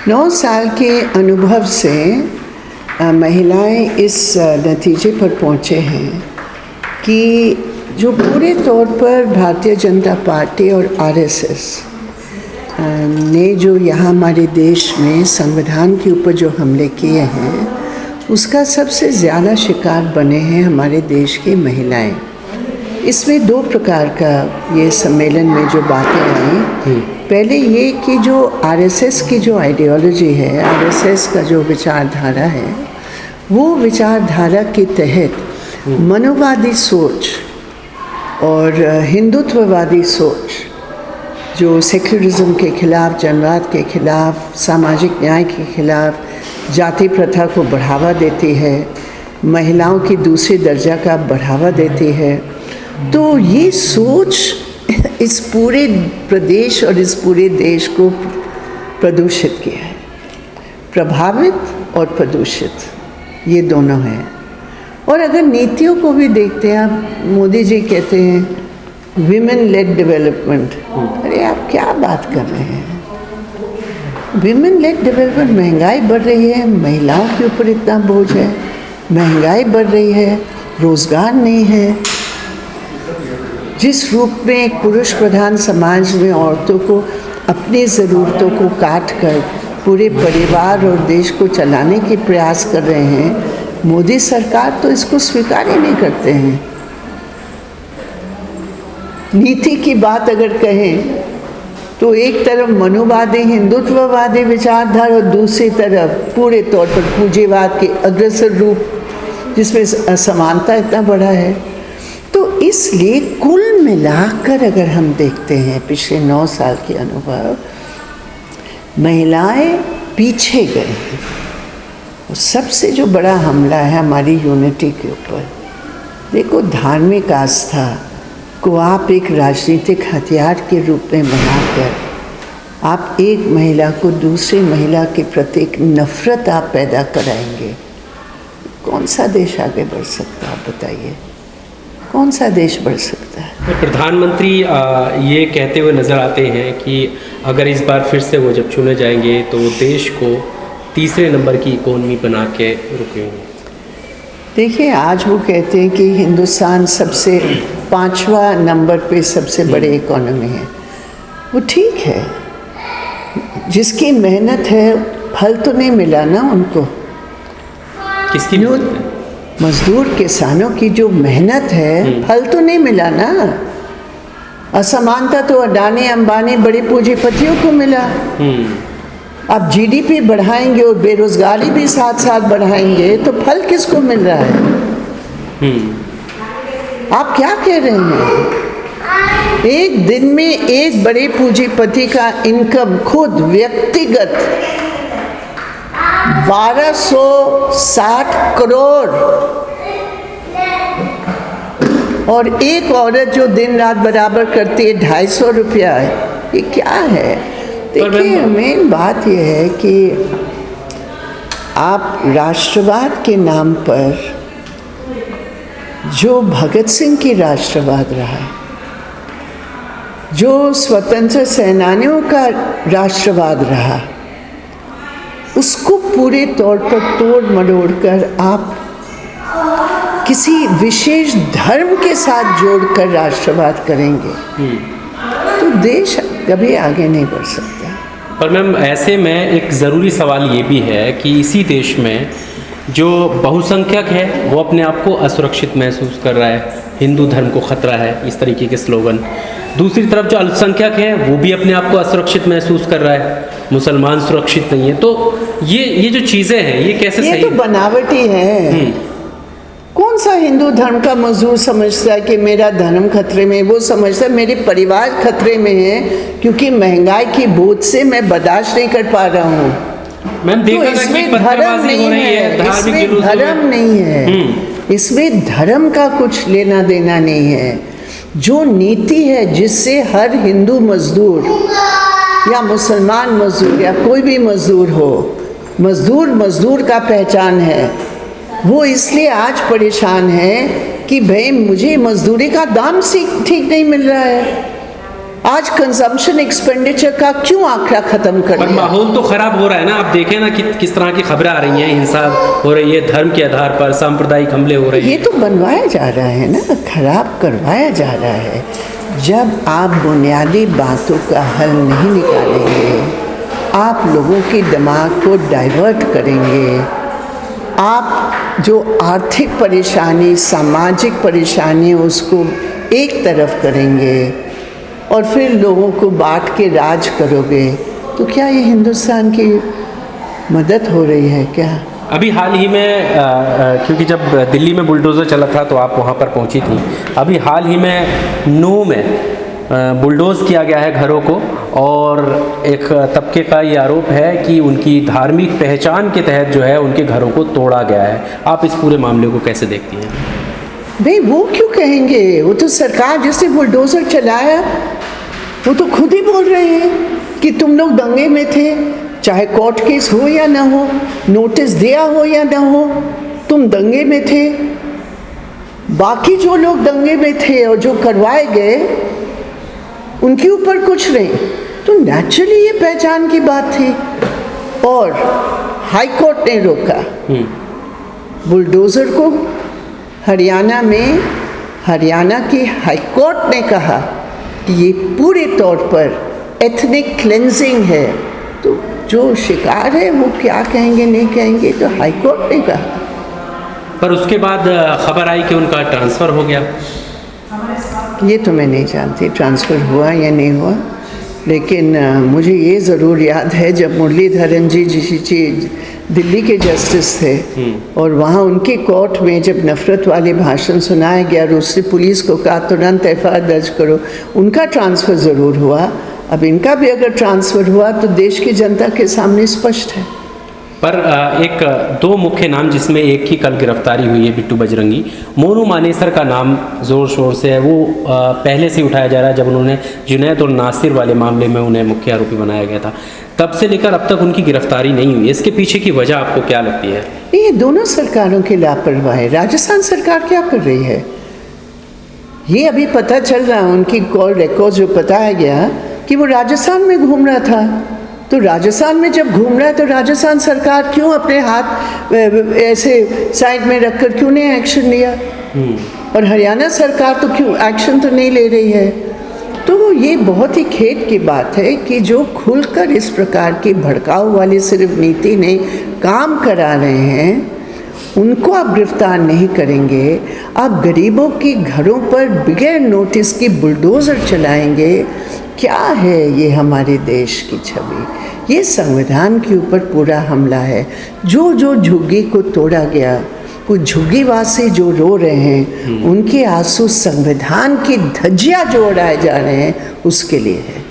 9 साल के अनुभव से महिलाएं इस नतीजे पर पहुंचे हैं कि जो पूरे तौर पर भारतीय जनता पार्टी और आरएसएस ने जो यहाँ हमारे देश में संविधान के ऊपर जो हमले किए हैं, उसका सबसे ज़्यादा शिकार बने हैं हमारे देश की महिलाएं। इसमें 2 प्रकार का ये सम्मेलन में जो बातें आई, पहले ये कि जो आरएसएस की जो आइडियोलॉजी है, आरएसएस का जो विचारधारा है, वो विचारधारा के तहत मनोवादी सोच और हिंदुत्ववादी सोच जो सेक्युलरिज्म के खिलाफ, जनवाद के खिलाफ, सामाजिक न्याय के खिलाफ, जाति प्रथा को बढ़ावा देती है, महिलाओं की दूसरे दर्जा का बढ़ावा देती है, तो ये सोच इस पूरे प्रदेश और इस पूरे देश को प्रदूषित किया है। प्रभावित और प्रदूषित ये दोनों हैं। और अगर नीतियों को भी देखते हैं, आप मोदी जी कहते हैं विमेन लेड डेवलपमेंट। अरे आप क्या बात कर रहे हैं? विमेन लेड डेवलपमेंट, महंगाई बढ़ रही है, महिलाओं के ऊपर इतना बोझ है, महंगाई बढ़ रही है, रोज़गार नहीं है। जिस रूप में एक पुरुष प्रधान समाज में औरतों को अपनी ज़रूरतों को काट कर पूरे परिवार और देश को चलाने के प्रयास कर रहे हैं, मोदी सरकार तो इसको स्वीकार ही नहीं करते हैं। नीति की बात अगर कहें तो एक तरफ मनुवादी हिंदुत्ववादी विचारधारा और दूसरी तरफ पूरे तौर पर पूंजीवाद के अग्रसर रूप, जिसमें असमानता इतना बड़ा है। तो इसलिए कुल मिलाकर अगर हम देखते हैं पिछले 9 साल के अनुभव, महिलाएं पीछे गए हैं। और सबसे जो बड़ा हमला है हमारी यूनिटी के ऊपर। देखो, धार्मिक आस्था को आप एक राजनीतिक हथियार के रूप में बनाकर आप एक महिला को दूसरी महिला के प्रति एक नफरत आप पैदा कराएंगे। कौन सा देश आगे बढ़ सकता है? आप बताइए, कौन सा देश बढ़ सकता है? प्रधानमंत्री ये कहते हुए नज़र आते हैं कि अगर इस बार फिर से वो जब चुने जाएंगे तो देश को 3रे नंबर की इकोनॉमी बना के रुकेंगे। देखिए, आज वो कहते हैं कि हिंदुस्तान सबसे 5वां नंबर पे सबसे बड़े इकोनॉमी है। वो ठीक है, जिसकी मेहनत है फल तो नहीं मिला ना उनको। किसकी मेहनत है? मजदूर किसानों की जो मेहनत है, फल तो नहीं मिला ना। असमानता तो अडानी अंबानी बड़े पूंजीपतियों को मिला। आप जीडीपी बढ़ाएंगे और बेरोजगारी भी साथ साथ बढ़ाएंगे तो फल किसको मिल रहा है? आप क्या कह रहे हैं? एक दिन में एक बड़े पूंजीपति का इनकम खुद व्यक्तिगत 1260 करोड़, और एक औरत जो दिन रात बराबर करती है 250 रुपया है। ये क्या है? देखिए, मेन बात यह है कि आप राष्ट्रवाद के नाम पर जो भगत सिंह की राष्ट्रवाद रहा, जो स्वतंत्र सेनानियों का राष्ट्रवाद रहा, उसको पूरे तौर पर तोड़ मरोड़ कर आप किसी विशेष धर्म के साथ जोड़कर राष्ट्रवाद करेंगे तो देश कभी आगे नहीं बढ़ सकता। पर मैम, ऐसे में एक ज़रूरी सवाल ये भी है कि इसी देश में जो बहुसंख्यक है वो अपने आप को असुरक्षित महसूस कर रहा है, हिंदू धर्म को खतरा है, इस तरीके के स्लोगन। दूसरी तरफ जो अल्पसंख्यक है वो भी अपने आप को असुरक्षित महसूस कर रहा है, मुसलमान सुरक्षित नहीं है। तो ये जो चीज़ें हैं ये कैसे सही? ये तो बनावटी है। कौन सा हिंदू धर्म का मजदूर समझता है कि मेरा धर्म खतरे में? वो समझता है मेरे परिवार खतरे में है क्योंकि महंगाई की बोझ से मैं बर्दाश्त नहीं कर पा रहा हूँ। मैम, तो इसमें धर्म नहीं है, इसमें धर्म नहीं है, इसमें धर्म का कुछ लेना देना नहीं है। जो नीति है जिससे हर हिंदू मजदूर या मुसलमान मजदूर या कोई भी मजदूर हो, मजदूर का पहचान है, वो इसलिए आज परेशान है कि भाई मुझे मजदूरी का दाम ठीक नहीं मिल रहा है। आज कंजम्पशन एक्सपेंडिचर का क्यों आंकड़ा खत्म कर पर दिया? माहौल तो खराब हो रहा है ना, आप देखें ना कि किस तरह की खबरें आ रही हैं, हिंसा हो रही है, धर्म के आधार पर सांप्रदायिक हमले हो रहे हैं। ये तो बनवाया जा रहा है ना, खराब करवाया जा रहा है। जब आप बुनियादी बातों का हल नहीं निकालेंगे, आप लोगों के दिमाग को डाइवर्ट करेंगे, आप जो आर्थिक परेशानी, सामाजिक परेशानी उसको एक तरफ करेंगे और फिर लोगों को बांट के राज करोगे, तो क्या ये हिंदुस्तान की मदद हो रही है क्या? अभी हाल ही में क्योंकि जब दिल्ली में बुलडोज़र चला था तो आप वहाँ पर पहुँची थी, अभी हाल ही में नू में बुलडोज़ किया गया है घरों को, और एक तबके का ये आरोप है कि उनकी धार्मिक पहचान के तहत जो है उनके घरों को तोड़ा गया है। आप इस पूरे मामले को कैसे देखती हैं? नहीं, वो क्यों कहेंगे? वो तो सरकार जिसने बुलडोज़र चलाया वो तो खुद ही बोल रहे हैं कि तुम लोग दंगे में थे, चाहे कोर्ट केस हो या ना हो, नोटिस दिया हो या ना हो, तुम दंगे में थे। बाकी जो लोग दंगे में थे और जो करवाए गए उनके ऊपर कुछ नहीं, तो नेचुरली ये पहचान की बात थी और हाई कोर्ट ने रोका बुलडोज़र को। हरियाणा में हरियाणा की हाई कोर्ट ने कहा कि ये पूरे तौर पर एथनिक क्लेंजिंग है, तो जो शिकार है वो क्या कहेंगे नहीं कहेंगे, तो हाई कोर्ट ने कहा। पर उसके बाद खबर आई कि उनका ट्रांसफ़र हो गया। ये तो मैं नहीं जानती ट्रांसफ़र हुआ या नहीं हुआ, लेकिन मुझे ये ज़रूर याद है जब मुरलीधरन जी दिल्ली के जस्टिस थे और वहाँ उनकी कोर्ट में जब नफ़रत वाले भाषण सुनाया गया और उससे पुलिस को कहा तुरंत एफआईआर दर्ज करो, उनका ट्रांसफ़र ज़रूर हुआ। अब इनका भी अगर ट्रांसफ़र हुआ तो देश की जनता के सामने स्पष्ट है। पर एक दो मुख्य नाम जिसमें एक की कल गिरफ्तारी हुई है, बिट्टू बजरंगी, मोनू मानेसर का नाम ज़ोर शोर से है, वो पहले से उठाया जा रहा है। जब उन्होंने जुनैद और नासिर वाले मामले में उन्हें मुख्य आरोपी बनाया गया था, तब से लेकर अब तक उनकी गिरफ्तारी नहीं हुई। इसके पीछे की वजह आपको क्या लगती है? ये दोनों सरकारों की लापरवाही। राजस्थान सरकार क्या कर रही है ये अभी पता चल रहा है। उनकी कॉल रिकॉर्ड जो बताया गया कि वो राजस्थान में घूम रहा था, तो राजस्थान में जब घूम रहा है तो राजस्थान सरकार क्यों अपने हाथ ऐसे साइड में रखकर क्यों नहीं एक्शन लिया? और हरियाणा सरकार तो क्यों एक्शन तो नहीं ले रही है? तो ये बहुत ही खेद की बात है कि जो खुलकर इस प्रकार की भड़काऊ वाली सिर्फ नीति नहीं काम करा रहे हैं उनको आप गिरफ्तार नहीं करेंगे, आप गरीबों के घरों पर बगैर नोटिस के बुलडोज़र चलाएंगे। क्या है ये हमारे देश की छवि? ये संविधान के ऊपर पूरा हमला है। जो जो झुग्गी को तोड़ा गया, वो झुग्गीवासी जो रो रहे हैं, उनके आंसू संविधान की धज्जियाँ जो उड़ाए जा रहे हैं उसके लिए है।